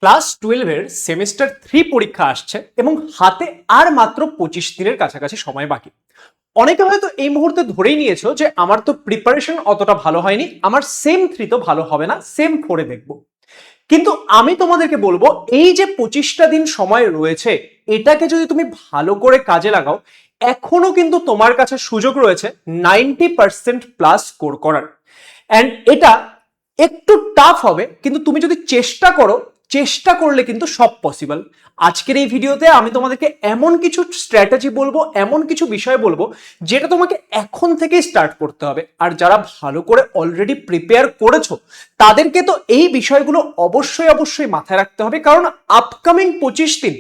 Class 12 এর semester 3 পরীক্ষা আসছে এবং হাতে আর মাত্র 25 দিনের কাছাকাছি সময় বাকি। অনেকে হয়তো এই মুহূর্তে ধরেই নিয়েছো যে আমার তো প্রিপারেশন অতটা ভালো হয়নি, আমার সেম 3 তো ভালো হবে না, সেম 4 এ দেখবো। কিন্তু আমি তোমাদেরকে বলবো এই যে 25টা দিন সময় রয়েছে, এটাকে যদি তুমি ভালো করে কাজে লাগাও, এখনো কিন্তু তোমার কাছে সুযোগ রয়েছে 90% প্লাস স্কোর করার। অ্যান্ড এটা একটু টাফ হবে, কিন্তু তুমি যদি চেষ্টা করো, চেষ্টা করলে কিন্তু সব পসিবল। আজকের এই ভিডিওতে আমি তোমাদেরকে এমন কিছু স্ট্র্যাটেজি বলবো, এমন কিছু বিষয় বলবো যেটা তোমাকে এখন থেকেই স্টার্ট করতে হবে। আর যারা ভালো করে অলরেডি প্রিপেয়ার করেছো তাদেরকে তো এই বিষয়গুলো অবশ্যই অবশ্যই মাথায় রাখতে হবে, কারণ আপকামিং 25 দিন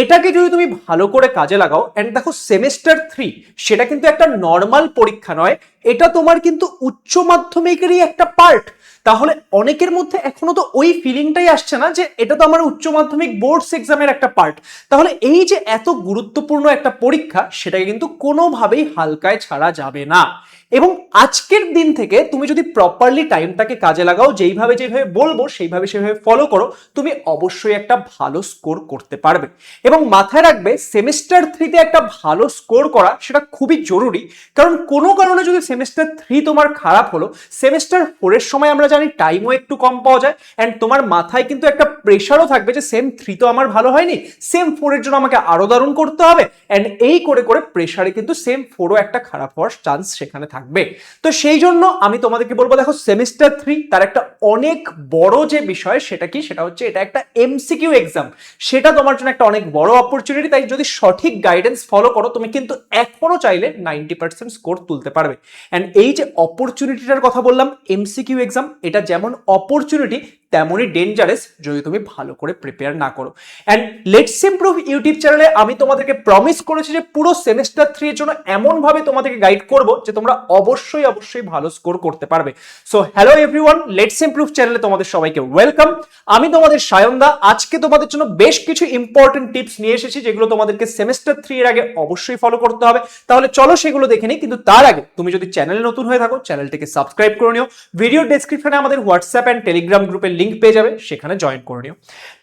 এটাকে যদি তুমি ভালো করে কাজে লাগাও। অ্যান্ড দেখো, সেমিস্টার 3 সেটা কিন্তু একটা নর্মাল পরীক্ষা নয়, এটা তোমার কিন্তু উচ্চ মাধ্যমিকেরই একটা পার্ট। তাহলে অনেকের মধ্যে এখনো তো ওই ফিলিংটাই আসছে না যে এটা তো আমার উচ্চ মাধ্যমিক বোর্ডস এক্সামের একটা পার্ট। তাহলে এই যে এত গুরুত্বপূর্ণ একটা পরীক্ষা, সেটাকে কিন্তু কোনোভাবেই হালকায় ছাড়া যাবে না। এবং আজকের দিন থেকে তুমি যদি প্রপারলি টাইমটাকে কাজে লাগাও, যেইভাবে যেভাবে বলবো সেইভাবে সেভাবে ফলো করো, তুমি অবশ্যই একটা ভালো স্কোর করতে পারবে। এবং মাথায় রাখবে, সেমিস্টার 3 তে একটা ভালো স্কোর করা সেটা খুবই জরুরি। কারণ কোনো কারণে যদি সেমিস্টার 3 তোমার খারাপ হলো, সেমিস্টার 4 এর সময় আমরা জানি টাইমও একটু কম পাওয়া যায়। অ্যান্ড তোমার মাথায় কিন্তু একটা প্রেশারও থাকবে যে সেম 3 তো আমার ভালো হয়নি, সেম 4 এর জন্য আমাকে আরো দারুণ করতে হবে। অ্যান্ড এই করে করে প্রেশারে কিন্তু সেম 4ও একটা খারাপ হওয়ার চান্স সেখানে থাকবে। তো সেই জন্য আমি তোমাদেরকে বলবো, দেখো সেমিস্টার 3 তার একটা অনেক বড় যে বিষয় সেটা কি, সেটা হচ্ছে এটা একটা এমসিকিউ এক্সাম। সেটা তোমার জন্য একটা অনেক বড় অপরচুনিটি। তাই যদি সঠিক গাইডেন্স ফলো করো, তুমি কিন্তু এখনো চাইলে 90% স্কোর তুলতে পারবে। অ্যান্ড এই যে অপরচুনিটিটার কথা বললাম, এমসিকিউ এক্সাম, এটা যেমন অপরচুনিটি তেমনই ডেঞ্জারাস যদি তুমি ভালো করে প্রিপেয়ার না করো। অ্যান্ড লেটস ইমপ্রুভ ইউটিউব চ্যানেলে আমি তোমাদেরকে প্রমিস করেছি যে পুরো সেমিস্টার 3 এর জন্য এমন ভাবে তোমাদেরকে গাইড করব যে তোমরা অবশ্যই অবশ্যই ভালো স্কোর করতে পারবে। So hello everyone, let's improve চ্যানেলে তোমাদের সবাইকে ওয়েলকাম। আমি তোমাদের সায়নদা। আজকে তোমাদের জন্য বেশ কিছু ইম্পর্টেন্ট টিপস নিয়ে এসেছি, যেগুলো তোমাদেরকে সেমিস্টার 3 এর আগে অবশ্যই ফলো করতে হবে। তাহলে চলো সেগুলো দেখে নিই। কিন্তু তার আগে তুমি যদি চ্যানেলে নতুন হয়ে থাকো, চ্যানেলটিকে সাবস্ক্রাইব করে নিও। ভিডিও ডেসক্রিপশনে আমাদের হোয়াটসঅ্যাপ অ্যান্ড টেলিগ্রাম গ্রুপের লিংক পেয়ে যাবে, সেখানে জয়েন করে নিও।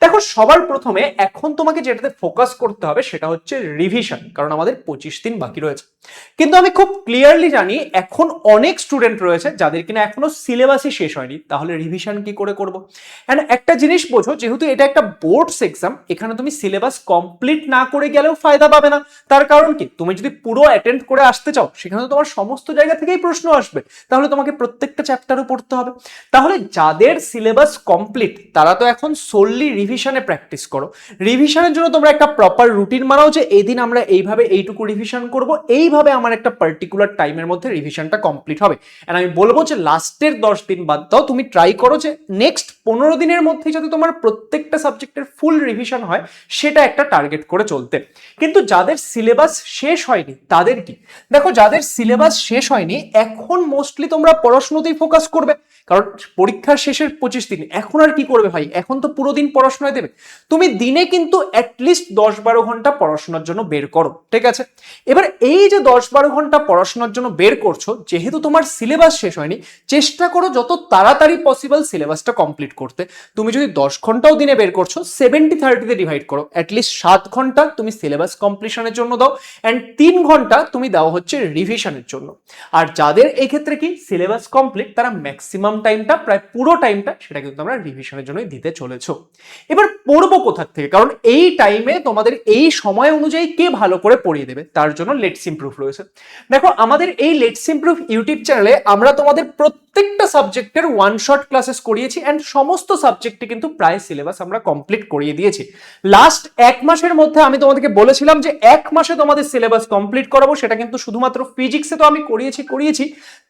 দেখো, সবার প্রথমে এখন তোমাকে যেটাতে ফোকাস করতে হবে সেটা হচ্ছে রিভিশন, কারণ আমাদের 25 দিন বাকি রয়েছে। কিন্তু আমি খুব ক্লিয়ারলি জানি এখন অনেক স্টুডেন্ট রয়েছে যাদের কিনা এখনো সিলেবাসই শেষ হয়নি, তাহলে রিভিশন কি করে করব? এন্ড একটা জিনিস বোঝো, যেহেতু এটা একটা বোর্ডস এক্সাম, এখানে তুমি সিলেবাস কমপ্লিট না করে গেলেও ফায়দা পাবে না। তার কারণ কি, তুমি যদি পুরো অ্যাটেন্ড করে আসতে চাও, সেখানে তোমার সমস্ত জায়গা থেকেই প্রশ্ন আসবে, তাহলে তোমাকে প্রত্যেকটা চ্যাপ্টারও পড়তে হবে। তাহলে যাদের সিলেবাস কমপ্লিট তারা তো এখন সোললি রিভিশনে প্র্যাকটিস করো। রিভিশনের জন্য তোমরা একটা প্রপার রুটিন বানাও যে এই দিন আমরা এইভাবে এইটুকু রিভিশন করব, এইভাবে আমার একটা পার্টিকুলার টাইমের মধ্যে রিভিশনটা কমপ্লিট হবে। এন্ড আমি বলবো যে লাস্টের 10 দিন বাদ দাও, তুমি ট্রাই করো যে নেক্সট 15 দিনের মধ্যেই যাতে তোমার প্রত্যেকটা সাবজেক্টের ফুল রিভিশন হয়, সেটা একটা টার্গেট করে চলতে। কিন্তু যাদের সিলেবাস শেষ হয়নি তাদের কি? দেখো, যাদের সিলেবাস শেষ হয়নি এখন মোস্টলি তোমরা পড়াশোনাতেই ফোকাস করবে, কারণ পরীক্ষার শেষের 25 দিন এখন আর কি করবে ভাই, এখন তো পুরো দিন পড়াশোনায় দেবে। তুমি দিনে কিন্তু অ্যাটলিস্ট 10-12 ঘন্টা পড়াশোনার জন্য বের করো, ঠিক আছে? এবার এই যে 10-12 ঘন্টা পড়াশোনার জন্য বের করছো, যেহেতু তোমার সিলেবাস শেষ হয়নি, চেষ্টা করো যত তাড়াতাড়ি পসিবল সিলেবাসটা কমপ্লিট করতে। তুমি যদি 10 ঘন্টাও দিনে বের করছো, 70-30 তে ডিভাইড করো, অ্যাটলিস্ট 7 ঘন্টা তুমি সিলেবাস কমপ্লিশনের জন্য দাও, অ্যান্ড 3 ঘন্টা তুমি দাও হচ্ছে রিভিশনের জন্য। আর যাদের এই ক্ষেত্রে কি সিলেবাস কমপ্লিট, তারা ম্যাক্সিমাম টাইমটা, প্রায় পুরো টাইমটা, সেটা কিন্তু আমরা রিভিশনের জন্যই দিতে চলেছো। এবার পড়বো কোথা থেকে? কারণ এই টাইমে তোমাদের এই সময় অনুযায়ী কে ভালো করে পড়িয়ে দেবে, তার জন্য লেটস ইমপ্রুভ রয়েছে। দেখো, আমাদের এই লেটস ইমপ্রুভ ইউটিউব চ্যানেলে আমরা তোমাদের প্রত্যেকটা সাবজেক্টের ওয়ান শট ক্লাসেস করিয়েছি, অ্যান্ড সমস্ত সাবজেক্টে কিন্তু প্রায় সিলেবাস আমরা কমপ্লিট করিয়ে দিয়েছি। লাস্ট 1 মাসের মধ্যে আমি তোমাদেরকে বলেছিলাম যে 1 মাসে তোমাদের সিলেবাস কমপ্লিট করাবো, সেটা কিন্তু শুধুমাত্র ফিজিক্সে তো আমি করিয়েছি,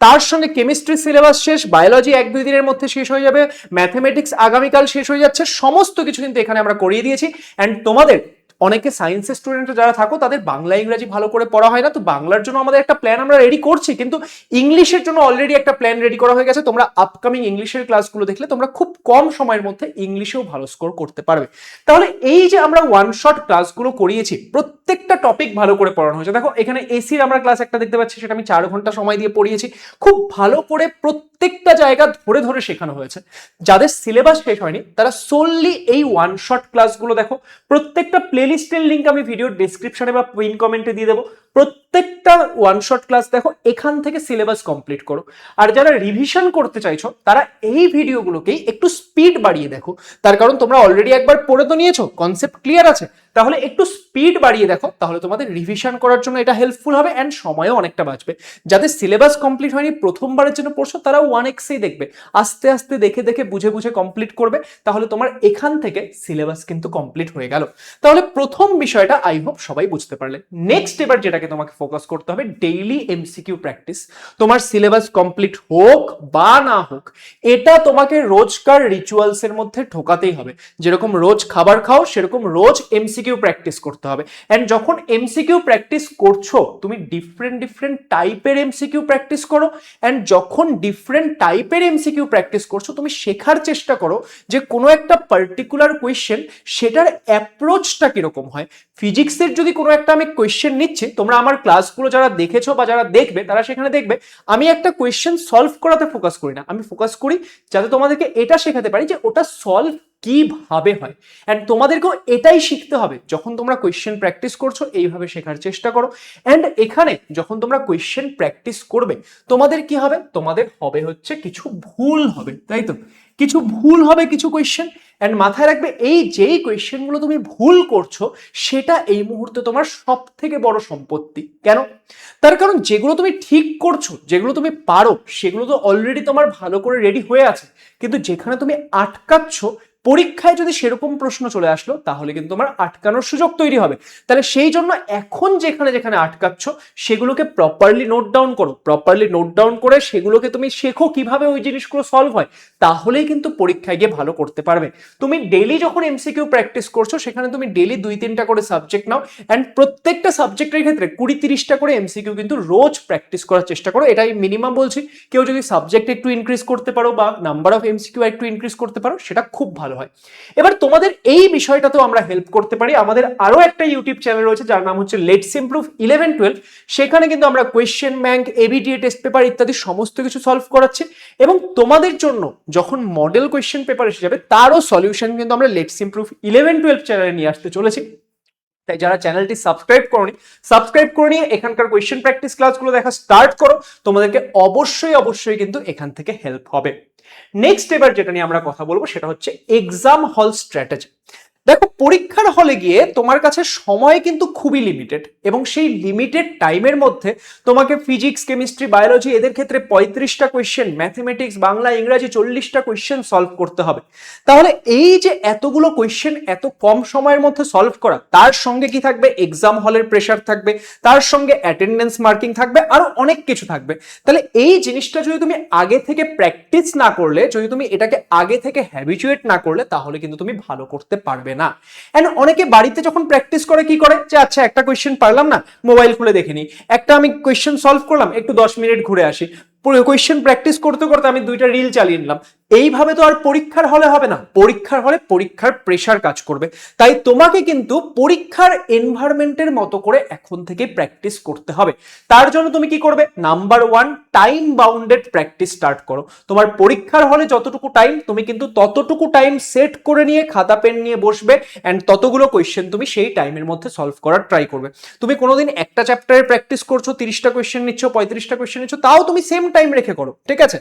তার সঙ্গে কেমিস্ট্রি সিলেবাস শেষ, বায়োলজি 1-2 দিনের মধ্যে শেষ হয়ে যাবে, ম্যাথমেটিক্স আগামীকাল শেষ হয়ে যাচ্ছে, সমস্ত কিছু কিন্তু এখানে আমরা করিয়ে দিয়েছি। অ্যান্ড তোমাদের অনেকে সায়েন্সের স্টুডেন্ট যারা থাকো তাদের বাংলা ইংরাজি ভালো করে পড়া হয় না, তো বাংলার জন্য আমাদের একটা প্ল্যান আমরা রেডি করছি, কিন্তু ইংলিশের জন্য অলরেডি একটা প্ল্যান রেডি করা হয়ে গেছে। তোমরা আপকামিং ইংলিশের ক্লাসগুলো দেখলে তোমরা খুব কম সময়ের মধ্যে ইংলিশেও ভালো স্কোর করতে পারবে। তাহলে এই যে আমরা ওয়ান শট ক্লাসগুলো করিয়েছি, প্রত্যেকটা টপিক ভালো করে পড়ানো হয়েছে। দেখো এখানে এসির আমরা ক্লাস একটা দেখতে পাচ্ছি, সেটা আমি 4 ঘন্টা সময় দিয়ে পড়িয়েছি। খুব ভালো করে প্রত্যেকটা জায়গা ধরে ধরে শেখানো হয়েছে। যাদের সিলেবাস শেষ হয়নি তারা সোললি এই ওয়ান শট ক্লাসগুলো দেখো। প্রত্যেকটা প্লেলিস্টের লিঙ্ক আমি ভিডিওর ডেসক্রিপশনে বা পিন কমেন্টে দিয়ে দেবো। প্রত্যেকটা ওয়ান শট ক্লাস দেখো, এখান থেকে সিলেবাস কমপ্লিট করো। আর যারা রিভিশন করতে চাইছো তারা এই ভিডিওগুলোকেই একটু স্পিড বাড়িয়ে দেখো। তার কারণ তোমরা অলরেডি একবার পড়ে তো নিয়েছো, কনসেপ্ট ক্লিয়ার আছে, তাহলে একটু স্পিড বাড়িয়ে দেখো, তাহলে তোমাদের রিভিশন করার জন্য এটা হেল্পফুল হবে অ্যান্ড সময়ও অনেকটা বাঁচবে। যাদের সিলেবাস কমপ্লিট হয়নি, প্রথমবারের জন্য পড়ছো, তারা 1x-এই দেখবে, আস্তে আস্তে দেখে দেখে বুঝে বুঝে কমপ্লিট করবে, তাহলে তোমার এখান থেকে সিলেবাস কিন্তু কমপ্লিট হয়ে গেল। তাহলে প্রথম বিষয়টা আই হোপ সবাই বুঝতে পারলে। নেক্সট এবার যেটাকে তোমাকে ফোকাস করতে হবে, ডেইলি এমসিকিউ প্র্যাকটিস। তোমার সিলেবাস কমপ্লিট হোক বা না হোক, এটা তোমাকে রোজকার রিচুয়ালস এর মধ্যে ঢোকাতেই হবে। যেরকম রোজ খাবার খাও, সেরকম রোজ এমসিকিউ প্র্যাকটিস করতে হবে। এন্ড যখন এমসিকিউ প্র্যাকটিস করছো, তুমি ডিফারেন্ট ডিফারেন্ট টাইপের এমসিকিউ প্র্যাকটিস করো। এন্ড যখন ডিফারেন্ট টাইপের এমসিকিউ প্র্যাকটিস করছো, তুমি শেখার চেষ্টা করো যে কোনো একটা পার্টিকুলার কোয়েশ্চেন, সেটার অ্যাপ্রোচটা কিরকম হয়। ফিজিক্সের যদি কোনো একটা আমি কোয়েশ্চেন নিচ্ছি, তোমরা আমার ক্লাসগুলো যারা দেখেছো বা যারা দেখবে তারা সেখানে দেখবে আমি একটা কোয়েশ্চেন সলভ করাতে ফোকাস করি না, আমি ফোকাস করি যাতে তোমাদেরকে এটা শেখাতে পারি যে ওটা সলভ কিভাবে হয়। অ্যান্ড তোমাদেরকেও এটাই শিখতে হবে। যখন তোমরা কোয়েশ্চেন প্র্যাকটিস করছো, এইভাবে শেখার চেষ্টা করো। অ্যান্ড এখানে যখন তোমরা কোয়েশ্চেন প্র্যাকটিস করবে, তোমাদের কি হবে, তোমাদের হবে হচ্ছে কিছু ভুল হবে, তাই তো? কিছু ভুল হবে, কিছু কোয়েশ্চেন। অ্যান্ড মাথায় রাখবে, এই যেই কোয়েশ্চেনগুলো তুমি ভুল করছো, সেটা এই মুহূর্তে তোমার সব থেকে বড় সম্পত্তি। কেন? তার কারণ যেগুলো তুমি ঠিক করছো, যেগুলো তুমি পারো, সেগুলো তো অলরেডি তোমার ভালো করে রেডি হয়ে আছে। কিন্তু যেখানে তুমি আটকাচ্ছ, পরীক্ষায় যদি সেরকম প্রশ্ন চলে আসলো, তাহলে কিন্তু তোমার আটকানোর সুযোগ তৈরি হবে। তাহলে সেই জন্য এখন যেখানে যেখানে আটকাচ্ছ, সেগুলোকে প্রপারলি নোট ডাউন করো। প্রপারলি নোট ডাউন করে সেগুলোকে তুমি শেখো কিভাবে ওই জিনিসগুলো সলভ হয়, তাহলেই কিন্তু পরীক্ষায় গিয়ে ভালো করতে পারবে। তুমি ডেইলি যখন এমসিকিউ প্র্যাকটিস করছো, সেখানে তুমি ডেইলি 2-3টা করে সাবজেক্ট নাও। অ্যান্ড প্রত্যেকটা সাবজেক্টের ক্ষেত্রে 20-30টা করে এমসিকিউ কিন্তু রোজ প্র্যাকটিস করার চেষ্টা করো। এটাই মিনিমাম বলছি। কেউ যদি সাবজেক্ট একটু ইনক্রিজ করতে পারো বা নাম্বার অফ এমসিকিউ একটু ইনক্রিজ করতে পারো, সেটা খুব ভালো হয়। এবার তোমাদের এই বিষয়টাতেও আমরা হেল্প করতে পারি। আমাদের আরো একটা ইউটিউব চ্যানেল রয়েছে, যার নাম হচ্ছে লেটস ইমপ্রুভ 11-12। সেখানে কিন্তু আমরা question bank, ABTA test paper ইত্যাদি সমস্ত কিছু সলভ করাচ্ছি। এবং তোমাদের জন্য যখন মডেল কোয়েশ্চেন পেপার এসে যাবে, তারও সলিউশন কিন্তু আমরা লেটস ইমপ্রুভ 11-12 চ্যানেলে নিয়ে আসতে চলেছি। তাই যারা চ্যানেলটি সাবস্ক্রাইব করনি, সাবস্ক্রাইব করে নিয়ে এখানকার কোয়েশ্চেন প্র্যাকটিস ক্লাসগুলো দেখা স্টার্ট করো। তোমাদেরকে অবশ্যই অবশ্যই কিন্তু এখান থেকে হেল্প হবে। নেক্সট এবার যেটা নিয়ে আমরা কথা বলবো, সেটা হচ্ছে এক্সাম হল স্ট্র্যাটেজি। দেখো, পরীক্ষার হলে গিয়ে তোমার কাছে সময় কিন্তু খুবই লিমিটেড, এবং সেই লিমিটেড টাইমের মধ্যে তোমাকে ফিজিক্স, কেমিস্ট্রি, বায়োলজি এদের ক্ষেত্রে 35টা কোয়েশ্চেন, ম্যাথমেটিক্স, বাংলা, ইংরাজি 40টা কোয়েশ্চেন সলভ করতে হবে। তাহলে এই যে এতগুলো কোয়েশ্চেন এত কম সময়ের মধ্যে সলভ করা, তার সঙ্গে কি থাকবে, এক্সাম হলের প্রেশার থাকবে, তার সঙ্গে অ্যাটেন্ডেন্স মার্কিং থাকবে, আরো অনেক কিছু থাকবে। তাহলে এই জিনিসটা যদি তুমি আগে থেকে প্র্যাকটিস না করলে, যদি তুমি এটাকে আগে থেকে হ্যাবিচুয়েট না করলে, তাহলে কিন্তু তুমি ভালো করতে পারবে না। এন্ড অনেকে বাড়িতে যখন প্র্যাকটিস করে কি করে, যে আচ্ছা একটা কোয়েশ্চেন পারলাম না, মোবাইল খুলে দেখে নিই, একটা আমি কোয়েশ্চেন সলভ করলাম, একটু 10 মিনিট ঘুরে আসি, কোয়েশ্চেন প্র্যাকটিস করতে করতে আমি 2টা রিল চালিয়ে নিলাম। এইভাবে তো আর পরীক্ষার হলে হবে না। পরীক্ষার হলে পরীক্ষার প্রেশার কাজ করবে। তাই তোমাকে কিন্তু পরীক্ষার এনভায়রনমেন্টের মতো করে এখন থেকে প্র্যাকটিস করতে হবে। তার জন্য তুমি কি করবে, number 1, time bounded practice start করো। তোমার পরীক্ষার হলে যতটুকু টাইম, তুমি কিন্তু ততটুকু টাইম সেট করে নিয়ে খাতা পেন নিয়ে বসবে, এন্ড ততগুলো কোয়েশ্চেন তুমি সেই টাইমের মধ্যে সলভ করার ট্রাই করবে। তুমি কোনোদিন একটা চ্যাপ্টারে প্র্যাকটিস করছো, 30টা কোয়েশ্চেন নিচ্ছ, 35টা কোয়েশ্চেন নিচ্ছ, তাও তুমি সেম টাইম রেখে করো, ঠিক আছে?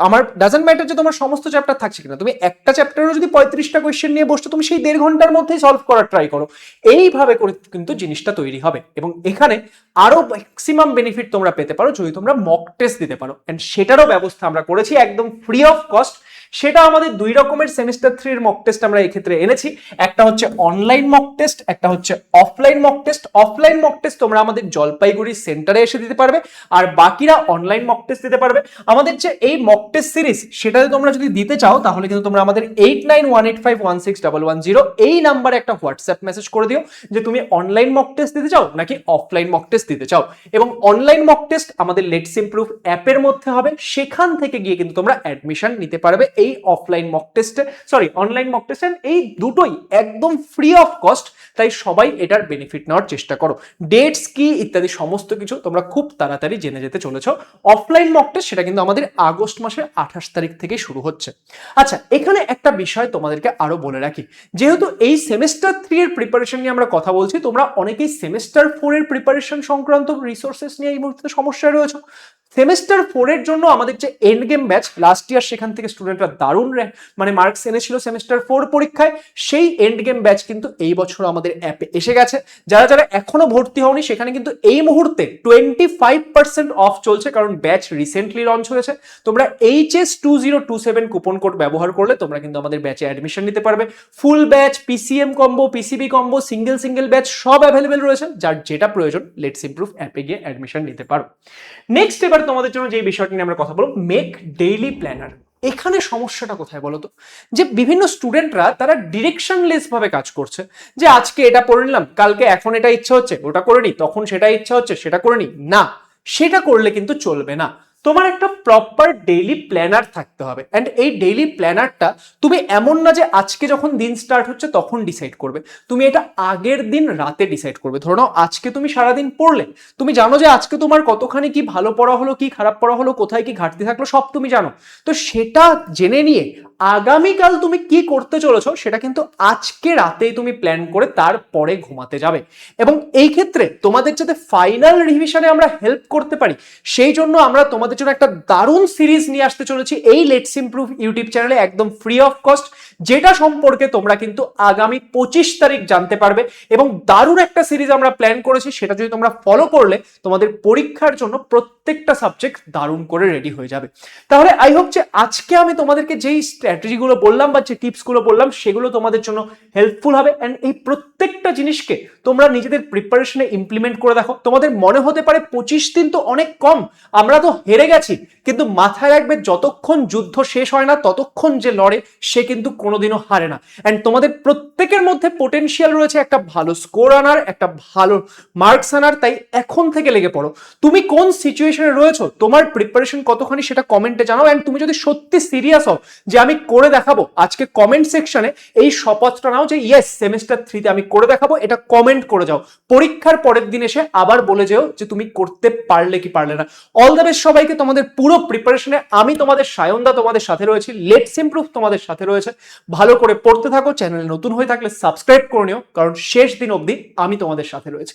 আমার ডাজন্ট ম্যাটার যে তোমার সমস্ত চ্যাপ্টার থাকছে কিনা, তুমি একটা চ্যাপ্টারও যদি 35টা কোয়েশ্চেন নিয়ে বসছো, তুমি সেই 1.5 ঘন্টার মধ্যেই সলভ করার ট্রাই করো। এইভাবে করে কিন্তু জিনিসটা তৈরি হবে। এবং এখানে আরো ম্যাক্সিমাম বেনিফিট তোমরা পেতে পারো যদি তোমরা মক টেস্ট দিতে পারো, এন্ড সেটারও ব্যবস্থা আমরা করেছি একদম ফ্রি অফ কস্ট। সেটা আমাদের দুই রকমের সেমিস্টার 3 এর মক টেস্ট আমরা এক্ষেত্রে এনেছি। একটা হচ্ছে অনলাইন মক টেস্ট, একটা হচ্ছে offline mock test. Offline mock test তোমরা আমাদের জলপাইগুড়ি সেন্টারে এসে দিতে পারবে, আর বাকিরা অনলাইন মক টেস্ট দিতে পারবে। আমাদের যে এই মক টেস্ট সিরিজ সেটাতে তোমরা যদি দিতে চাও তাহলে কিন্তু তোমরা আমাদের 8918516110 এই নাম্বারে একটা হোয়াটসঅ্যাপ মেসেজ করে দিও যে তুমি অনলাইন মক টেস্ট দিতে চাও নাকি অফলাইন মক টেস্ট দিতে চাও। এবং অনলাইন মক টেস্ট আমাদের লেটস ইমপ্রুভ অ্যাপের মধ্যে হবে, সেখান থেকে গিয়ে কিন্তু তোমরা অ্যাডমিশন নিতে পারবে এই অফলাইন মক টেস্টে, সরি অনলাইন মক টেস্টে। এই দুটোই একদম ফ্রি অফ কস্ট, তাই সবাই এটার বেনিফিট নেওয়ার চেষ্টা করো। ডেটস কি ইত্যাদি সমস্ত কিছু তোমরা খুব তাড়াতাড়ি জেনে যেতে চলেছো। অফলাইন মক টেস্ট সেটা কিন্তু আমাদের আগস্ট মাসের 28 তারিখ থেকে শুরু হচ্ছে। আচ্ছা, এখানে একটা বিষয় তোমাদেরকে আরো বলে রাখি, যেহেতু এই সেমিস্টার 3 এর প্রিপারেশন নিয়ে আমরা কথা বলছি, তোমরা অনেকেই সেমিস্টার 4 এর প্রিপারেশন সংক্রান্ত রিসোর্সেস নিয়ে এই মুহূর্তে সমস্যায় রয়েছে। সেমিস্টার 4 এর জন্য আমাদের যে end game batch last year, সেখান থেকে স্টুডেন্টরা দারুণ মানে মার্কস এনেছিল সেমিস্টার 4 পরীক্ষায়, সেই এন্ড গেম ব্যাচ কিন্তু এই বছর আমাদের অ্যাপে এসে গেছে। যারা যারা এখনো ভর্তি হওনি সেখানে কিন্তু এই মুহূর্তে 25% অফ চলছে, কারণ ব্যাচ রিসেন্টলি লঞ্চ হয়েছে। তোমরা HS2027 কুপন কোড ব্যবহার করলে তোমরা কিন্তু আমাদের ব্যাচে অ্যাডমিশন নিতে পারবে। ফুল batch, PCM combo, PCB combo, single batch সব অ্যাভেলেবেল রয়েছে। যার যেটা প্রয়োজন লেটস ইমপ্রুভ অ্যাপে গিয়ে অ্যাডমিশন নিতে পারো। নেক্সট এবার তোমাদের জন্য যে বিষয়টি নিয়ে আমরা কথা বলবো, মেক ডেইলি প্ল্যানার। এখানে সমস্যাটা কোথায় বলো তো, যে বিভিন্ন স্টুডেন্টরা তারা ডিরেকশনলেস ভাবে কাজ করছে, যে আজকে এটা পড়ে নিলাম, কালকে এখন এটা ইচ্ছা হচ্ছে ওটা করে নি, তখন সেটা ইচ্ছা হচ্ছে সেটা করে নি। না, সেটা করলে কিন্তু চলবে না। তোমার একটা প্রপার ডেইলি প্ল্যানার থাকতে হবে। অ্যান্ড এই ডেইলি প্ল্যানারটা তুমি এমন না যে আজকে যখন দিন স্টার্ট হচ্ছে তখন ডিসাইড করবে, তুমি এটা আগের দিন রাতে ডিসাইড করবে। ধরো নাও আজকে তুমি সারাদিন পড়লে, তুমি জানো যে আজকে তোমার কতখানি কি ভালো পড়া হলো, কি খারাপ পড়া হলো, কোথায় কি ঘাটতি থাকলো, সব তুমি জানো। তো সেটা জেনে নিয়ে আগামীকাল তুমি কি করতে চলেছো সেটা কিন্তু আজকে রাতেই তুমি প্ল্যান করে তারপরে ঘুমাতে যাবে। এবং এই ক্ষেত্রে তোমাদের যাতে ফাইনাল রিভিশনে আমরা হেল্প করতে পারি, সেই জন্য আমরা তোমাদের জন্য একটা দারুণ সিরিজ নিয়ে আসতে চলেছি এই লেটস ইমপ্রুভ ইউটিউব চ্যানেলে, একদম ফ্রি অফ কস্ট, যেটা সম্পর্কে তোমরা কিন্তু আগামী 25 তারিখ জানতে পারবে। এবং দারুণ একটা সিরিজ আমরা প্ল্যান করেছি, সেটা যদি তোমরা ফলো করলে তোমাদের পরীক্ষার জন্য প্রত্যেকটা সাবজেক্ট দারুণ করে রেডি হয়ে যাবে। তাহলে আই হোপ যে আজকে আমি তোমাদেরকে যেই স্ট্র্যাটেজিগুলো বললাম বা যে টিপসগুলো বললাম সেগুলো তোমাদের জন্য হেল্পফুল হবে। অ্যান্ড এই প্রত্যেকটা জিনিসকে তোমরা নিজেদের প্রিপারেশনে ইমপ্লিমেন্ট করে দেখো। তোমাদের মনে হতে পারে 25 দিন তো অনেক কম, আমরা তো হেরে গেছি, কিন্তু মাথায় রাখবে যতক্ষণ যুদ্ধ শেষ হয় না ততক্ষণ যে লড়ে সে কিন্তু কোনোদিনও হারে না। অ্যান্ড তোমাদের প্রত্যেকের মধ্যে পোটেনশিয়াল রয়েছে একটা ভালো স্কোর আনার, একটা ভালো মার্কস আনার। তাই এখন থেকে লেগে পড়ো। তুমি কোন সিচুয়েশনে রয়েছো, তোমার প্রিপারেশন কতখানি সেটা কমেন্টে জানাও। অ্যান্ড তুমি যদি সত্যি সিরিয়াস হও যে আমি করে দেখাবো, আজকে কমেন্ট সেকশনে এই শপথটা নাও যে ইয়েস সেমিস্টার 3 তে আমি করে দেখাবো, এটা কমেন্ট করে যাও। পরীক্ষার পরের দিন এসে আবার বলে যেও যে তুমি করতে পারলে কি পারলে না। অল দ্য বেস্ট সবাইকে তোমাদের পুরো প্রিপারেশনে। আমি তোমাদের সায়নদা তোমাদের সাথে রয়েছি, লেটস ইমপ্রুভ তোমাদের সাথে রয়েছে। ভালো করে পড়তে থাকো। চ্যানেলে নতুন হয়ে থাকলে সাবস্ক্রাইব করে নিও, কারণ শেষ দিন অবধি আমি তোমাদের সাথে রয়েছি।